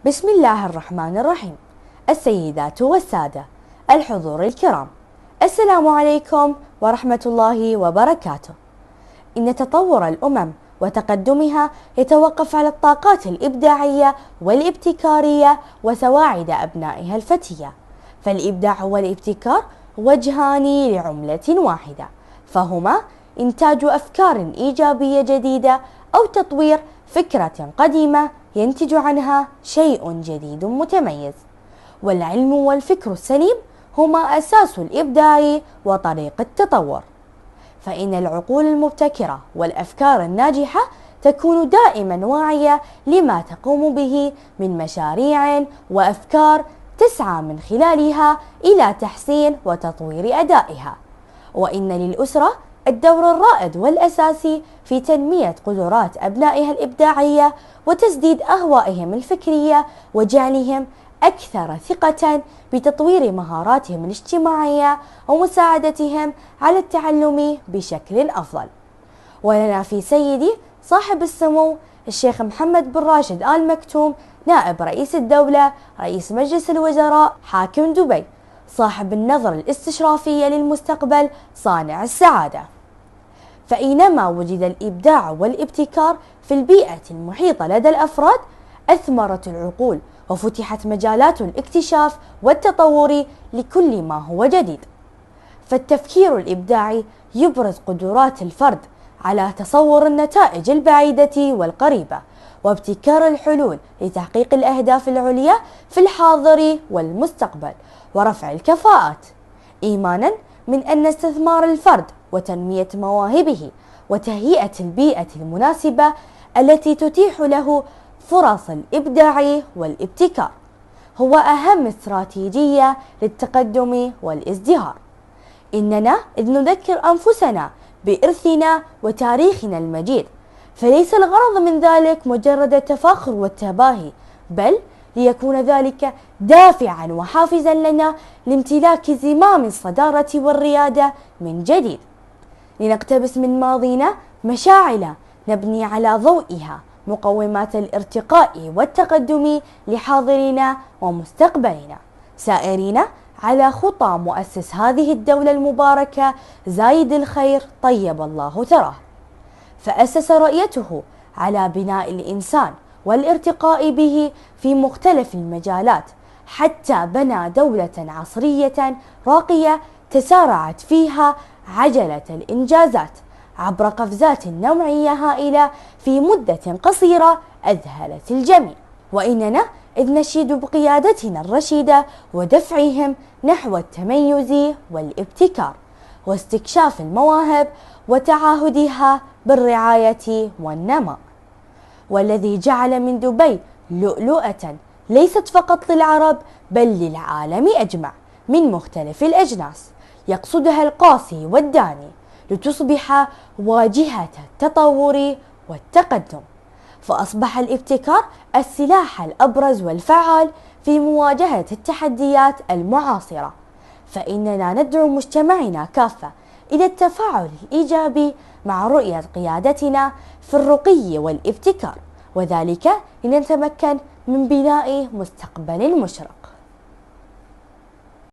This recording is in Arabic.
بسم الله الرحمن الرحيم. السيدات والسادة، الحضور الكرام، السلام عليكم ورحمة الله وبركاته. إن تطور الأمم وتقدمها يتوقف على الطاقات الإبداعية والابتكارية وسواعد أبنائها الفتية، فالإبداع والابتكار وجهان لعملة واحدة، فهما إنتاج أفكار إيجابية جديدة أو تطوير فكرة قديمة ينتج عنها شيء جديد متميز. والعلم والفكر السليم هما أساس الإبداع وطريق التطور، فإن العقول المبتكرة والأفكار الناجحة تكون دائما واعية لما تقوم به من مشاريع وأفكار تسعى من خلالها إلى تحسين وتطوير أدائها. وإن للأسرة الدور الرائد والأساسي في تنمية قدرات أبنائها الإبداعية وتسديد أهوائهم الفكرية وجعلهم أكثر ثقة بتطوير مهاراتهم الاجتماعية ومساعدتهم على التعلم بشكل أفضل. ولنا في سيدي صاحب السمو الشيخ محمد بن راشد آل مكتوم، نائب رئيس الدولة، رئيس مجلس الوزراء، حاكم دبي، صاحب النظرة الاستشرافية للمستقبل، صانع السعادة. فأينما وجد الإبداع والابتكار في البيئة المحيطة لدى الأفراد أثمرت العقول وفتحت مجالات الاكتشاف والتطور لكل ما هو جديد. فالتفكير الإبداعي يبرز قدرات الفرد على تصور النتائج البعيدة والقريبة وابتكار الحلول لتحقيق الأهداف العليا في الحاضر والمستقبل ورفع الكفاءات، إيمانا من أن استثمار الفرد وتنمية مواهبه وتهيئة البيئة المناسبة التي تتيح له فرص الإبداع والابتكار هو أهم استراتيجية للتقدم والازدهار. إننا إذ نذكر أنفسنا بإرثنا وتاريخنا المجيد، فليس الغرض من ذلك مجرد التفاخر والتباهي، بل ليكون ذلك دافعا وحافزا لنا لامتلاك زمام الصدارة والريادة من جديد، لنقتبس من ماضينا مشاعل نبني على ضوئها مقومات الارتقاء والتقدم لحاضرنا ومستقبلنا، سائرين على خطى مؤسس هذه الدولة المباركة زايد الخير طيب الله ثراه. فأسس رؤيته على بناء الإنسان والارتقاء به في مختلف المجالات، حتى بنى دولة عصرية راقية تسارعت فيها عجلة الإنجازات عبر قفزات نوعية هائلة في مدة قصيرة أذهلت الجميع. وإننا إذ نشيد بقيادتنا الرشيدة ودفعهم نحو التميز والابتكار واستكشاف المواهب وتعاهدها بالرعاية والنماء، والذي جعل من دبي لؤلؤة ليست فقط للعرب بل للعالم أجمع من مختلف الأجناس يقصدها القاصي والداني لتصبح واجهة التطور والتقدم. فأصبح الابتكار السلاح الأبرز والفعال في مواجهة التحديات المعاصرة، فإننا ندعو مجتمعنا كافة إلى التفاعل الإيجابي مع رؤية قيادتنا في الرقي والابتكار، وذلك لنتمكن من بناء مستقبل مشرق.